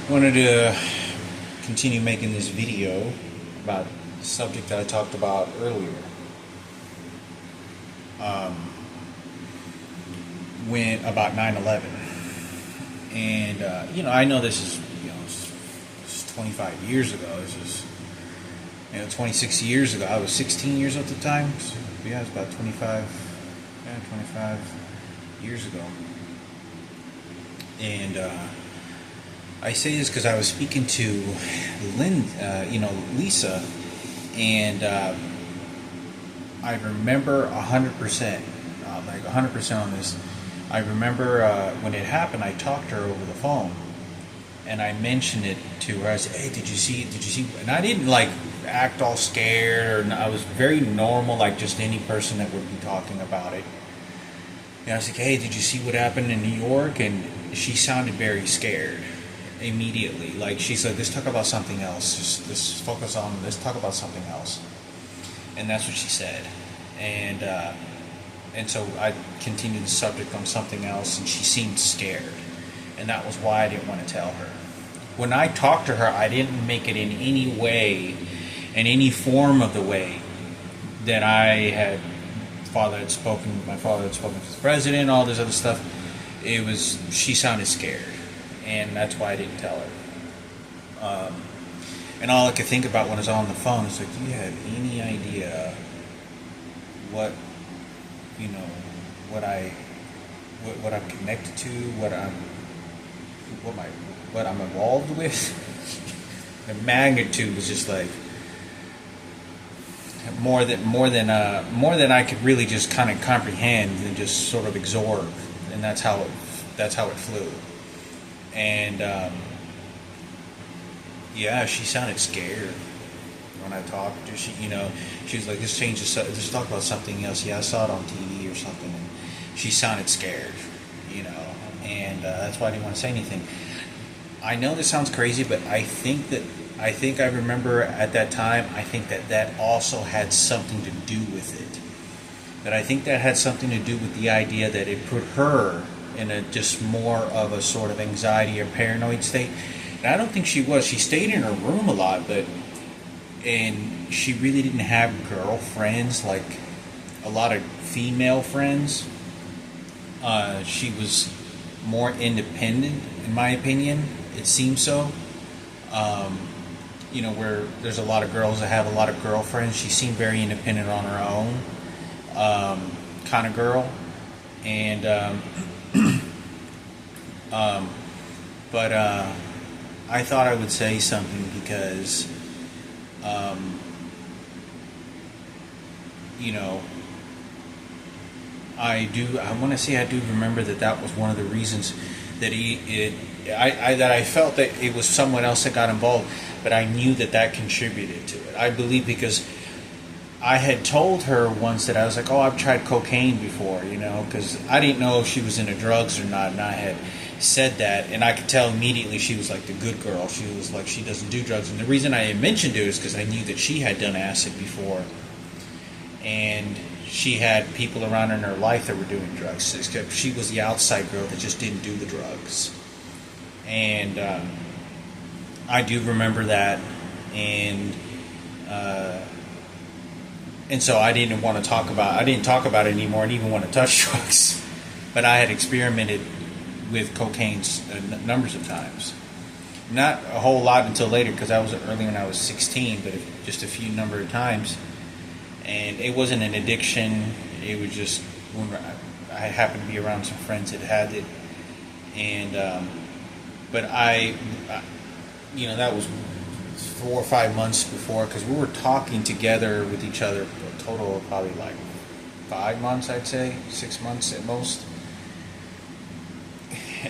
Wanted to continue making this video about the subject that I talked about earlier. When about 9/11, and I know this is it's 25 years ago. This is 26 years ago. I was 16 years old at the time. So, yeah, it's about 25 years ago. And I say this because I was speaking to Lisa, and I remember 100%, like 100% on this. I remember when it happened, I talked to her over the phone, and I mentioned it to her. I said, "Hey, did you see?" And I didn't like act all scared, or I was very normal, like just any person that would be talking about it. And I was like, "Hey, did you see what happened in New York?" And she sounded very scared immediately. Like she said, "Let's talk about something else. Let's focus on. Let's talk about something else." And that's what she said. And so I continued the subject on something else, and she seemed scared. And that was why I didn't want to tell her. When I talked to her, I didn't make it in any way, in any form of the way that my father had spoken to the president, all this other stuff. She sounded scared. And that's why I didn't tell her. And all I could think about when I was on the phone is like, do you have any idea what I'm connected to, what I'm involved with? The magnitude was just like more than I could really just kind of comprehend and just sort of absorb, and that's how it flew. And she sounded scared when I talked to her. She was like, let's talk about something else. Yeah, I saw it on TV or something. And she sounded scared, and that's why I didn't want to say anything. I know this sounds crazy, but I think I remember at that time, I think that also had something to do with it. That I think that had something to do with the idea that it put her in a just more of a sort of anxiety or paranoid state. And I don't think she was. She stayed in her room a lot, and she really didn't have girlfriends, like a lot of female friends. She was more independent, in my opinion. It seems so. Where there's a lot of girls that have a lot of girlfriends, she seemed very independent on her own, kind of girl. And but I thought I would say something because I want to say I do remember that was one of the reasons that I felt that it was someone else that got involved, but I knew that contributed to it. I believe because I had told her once that I was like, "Oh, I've tried cocaine before," because I didn't know if she was into drugs or not, and I had said that, and I could tell immediately she was like the good girl. She was like, she doesn't do drugs, and the reason I had mentioned it is because I knew that she had done acid before, and she had people around in her life that were doing drugs, except she was the outside girl that just didn't do the drugs. And I do remember that, and so I didn't want to talk about it anymore. I didn't even want to touch drugs, but I had experimented with cocaine numbers of times. Not a whole lot until later, because that was early when I was 16, but just a few number of times. And it wasn't an addiction. It was just when I happened to be around some friends that had it. And but that was 4 or 5 months before, because we were talking together with each other a total of probably like 5 months, I'd say 6 months at most.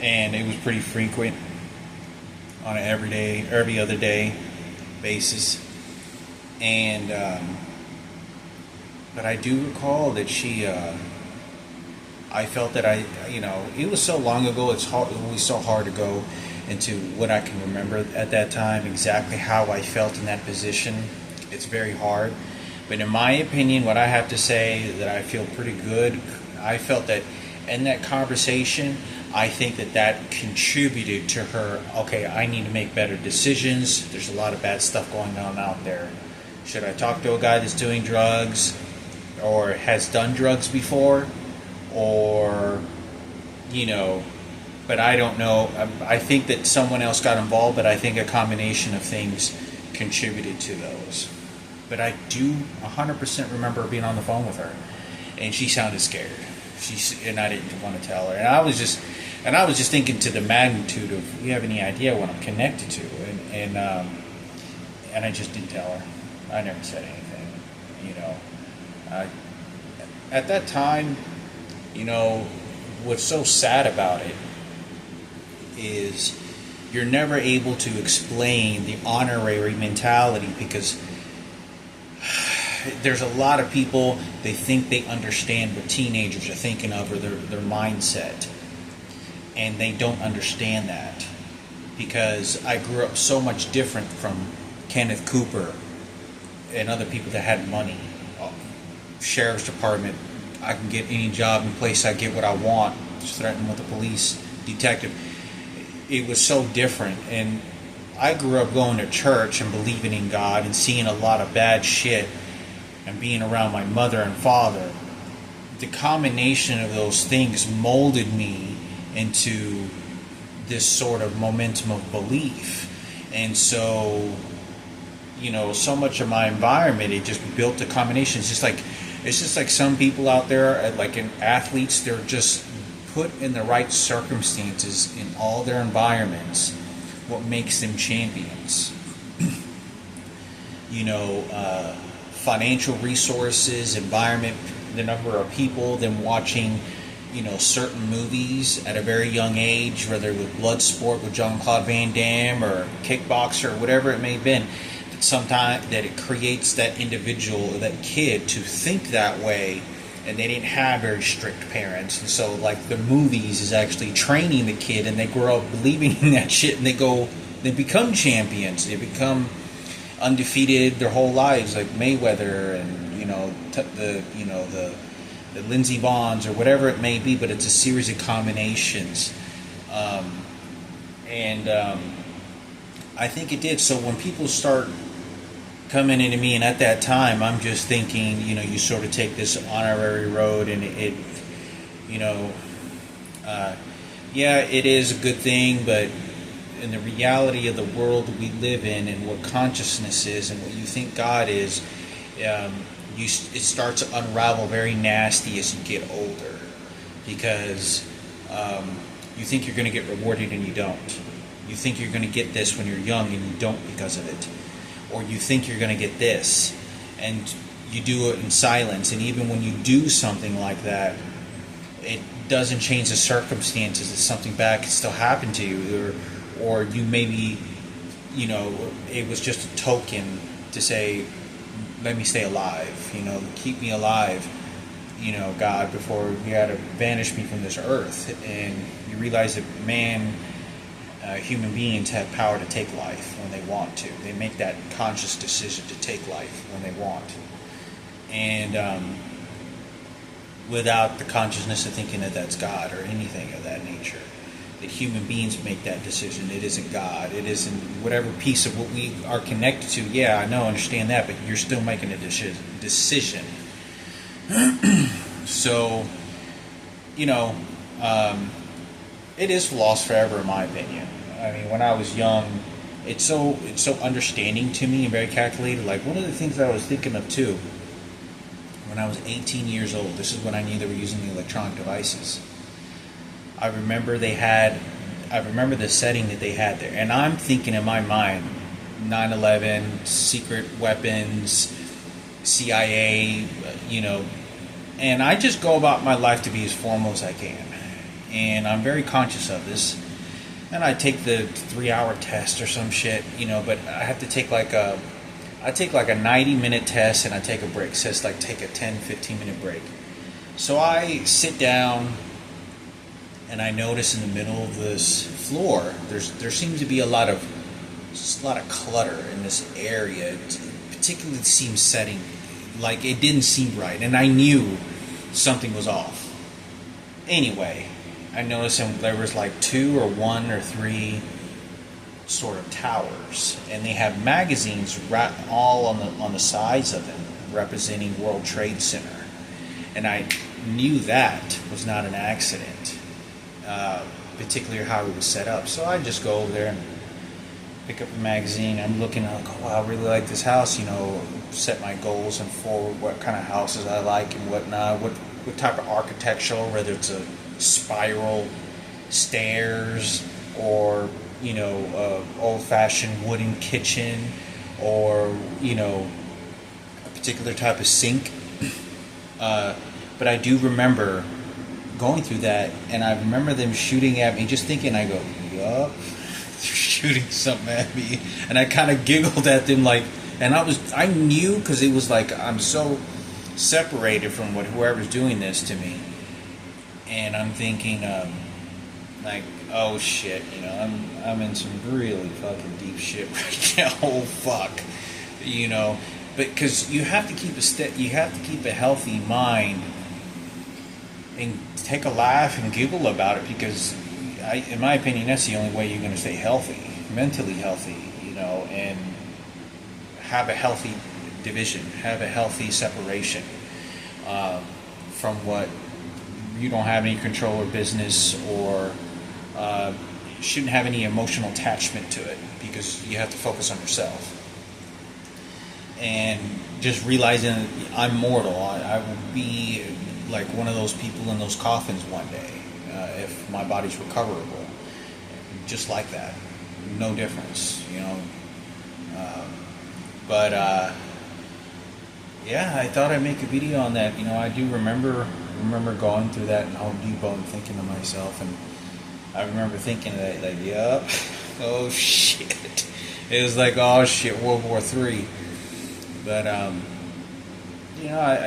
And it was pretty frequent on an every other day basis. And but I do recall that I felt that it was so long ago. It was so hard to go into what I can remember at that time, exactly how I felt in that position. It's very hard. But in my opinion, what I have to say that I feel pretty good, I felt that in that conversation, I think that that contributed to her, okay, I need to make better decisions. There's a lot of bad stuff going on out there. Should I talk to a guy that's doing drugs or has done drugs before? Or, but I don't know. I think that someone else got involved, but I think a combination of things contributed to those. But I do 100% remember being on the phone with her, and she sounded scared. And I didn't want to tell her. And I was just thinking to the magnitude of, you have any idea what I'm connected to? And I just didn't tell her. I never said anything. At that time, what's so sad about it is you're never able to explain the honorary mentality, because there's a lot of people, they think they understand what teenagers are thinking of, or their mindset, and they don't understand that, because I grew up so much different from Kenneth Cooper and other people that had money. Sheriff's department, I can get any job and place, I get what I want, just threatening with the police, detective. It was so different. And I grew up going to church and believing in God and seeing a lot of bad shit and being around my mother and father. The combination of those things molded me into this sort of momentum of belief. And so, so much of my environment, it just built a combination. It's just like some people out there, like in athletes, they're just put in the right circumstances in all their environments, what makes them champions. Financial resources, environment, the number of people, them watching, certain movies at a very young age, whether it was Bloodsport with Jean-Claude Van Damme or Kickboxer or whatever it may have been, sometimes that it creates that individual, that kid, to think that way, and they didn't have very strict parents, and so like the movies is actually training the kid, and they grow up believing in that shit, and they become champions, they become undefeated their whole lives, like Mayweather and the Lindsey Vonns or whatever it may be, but it's a series of combinations, and I think it did. So when people start coming into me, and at that time, I'm just thinking, you sort of take this honorary road, and it is a good thing, but in the reality of the world we live in, and what consciousness is, and what you think God is, it starts to unravel very nasty as you get older, because you think you're going to get rewarded and you don't. You think you're going to get this when you're young and you don't because of it. Or you think you're going to get this and you do it in silence. And even when you do something like that, it doesn't change the circumstances. That something bad can still happen to you. Or you maybe, it was just a token to say, let me stay alive. Keep me alive, God, before you had to banish me from this earth. And you realize that human beings have power to take life when they want to. They make that conscious decision to take life when they want. And without the consciousness of thinking that that's God or anything of that nature. That human beings make that decision. It isn't God. It isn't whatever piece of what we are connected to. Yeah, I know, understand that, but you're still making a decision. So, it is lost forever, in my opinion. I mean, when I was young, it's so understanding to me and very calculated. Like, one of the things that I was thinking of too, when I was 18 years old, this is when I knew they were using the electronic devices. I remember the setting that they had there, and I'm thinking in my mind, 9/11, secret weapons, CIA, and I just go about my life to be as formal as I can. And I'm very conscious of this. And I take the 3-hour test or some shit, but I have to take like a 90-minute test, and I take a break. So it's like take a 10, 15-minute break. So I sit down, and I notice in the middle of this floor, there seems to be a lot of clutter in this area. It particularly seems setting, like it didn't seem right, and I knew something was off. Anyway, I noticed there was like 2 or 1 or 3 sort of towers, and they have magazines right all on the sides of them representing World Trade Center, and I knew that was not an accident, particularly how it was set up. So I just go over there and pick up a magazine. I'm looking like, oh, I really like this house. Set my goals and forward what kind of houses I like and whatnot. What type of architectural, whether it's a spiral stairs or old-fashioned wooden kitchen, or a particular type of sink. But I do remember going through that, and I remember them shooting at me, just thinking, I go, yup, they're shooting something at me. And I kind of giggled at them, and I knew, because it was like, I'm so separated from whoever's doing this to me. And I'm thinking, oh shit, I'm in some really fucking deep shit right now. Oh fuck, But because you have to keep a healthy mind and take a laugh and giggle about it, because in my opinion, that's the only way you're going to stay healthy, mentally healthy, and have a healthy division, have a healthy separation from what you don't have any control or business, or shouldn't have any emotional attachment to it, because you have to focus on yourself. And just realizing I'm mortal, I will be like one of those people in those coffins one day, if my body's recoverable, just like that, no difference, yeah, I thought I'd make a video on that. I do remember going through that in Home Depot and thinking to myself, and I remember thinking that, yup, oh shit, it was like, oh shit, World War III. But I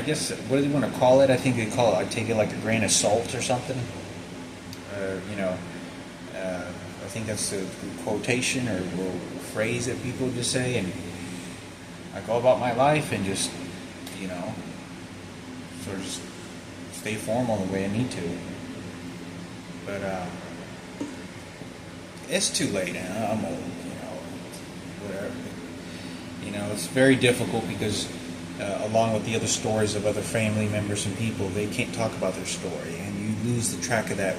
guess, what do they want to call it? I think they call it, I take it like a grain of salt or something. I think that's the quotation or phrase that people just say, and I go about my life and just, sort of just stay formal the way I need to. But it's too late now. I'm old, whatever. It's very difficult because along with the other stories of other family members and people, they can't talk about their story, and you lose the track of that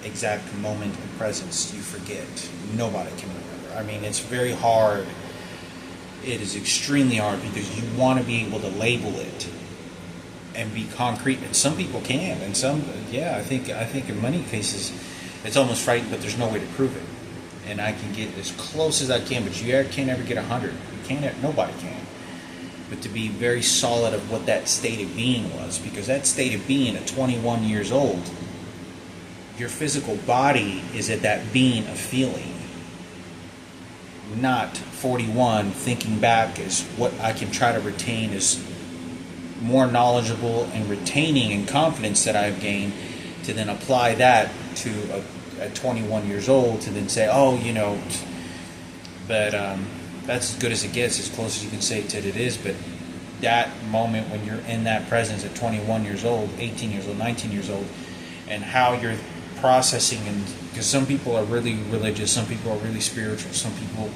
exact moment and presence. You forget. Nobody can remember. I mean, it's very hard. It is extremely hard, because you want to be able to label it and be concrete, and some people can, and some, I think in many cases it's almost frightening, but there's no way to prove it. And I can get as close as I can, but you can't ever get 100. Nobody can. But to be very solid of what that state of being was, because that state of being at 21 years old, your physical body is at that being of feeling, not 41 thinking back as what I can try to retain as more knowledgeable and retaining and confidence that I've gained, to then apply that to at 21 years old, to then say, but that's as good as it gets, as close as you can say to it is. But that moment when you're in that presence at 21 years old, 18 years old, 19 years old, and how you're processing, and because some people are really religious, some people are really spiritual, some people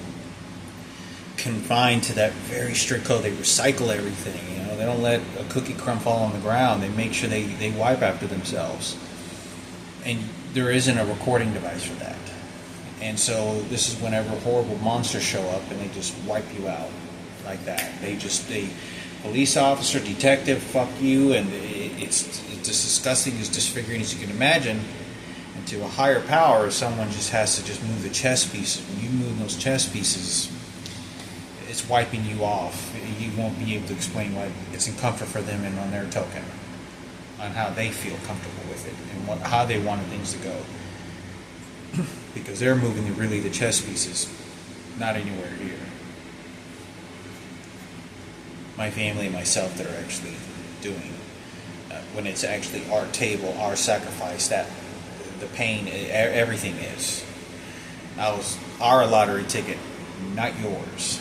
confined to that very strict code. They recycle everything, they don't let a cookie crumb fall on the ground. They make sure they wipe after themselves, and there isn't a recording device for that. And so this is whenever horrible monsters show up and they just wipe you out like that. Police officer, detective, fuck you, and it's just disgusting, as disfiguring as you can imagine. And to a higher power, someone just has to just move the chess pieces. When you move those chess pieces, it's wiping you off. You won't be able to explain why. It's in comfort for them and on their token, on how they feel comfortable with it and how they wanted things to go. Because they're moving the chess pieces, not anywhere here. My family and myself that are actually doing, when it's actually our table, our sacrifice, that the pain, everything is. I was our lottery ticket, not yours.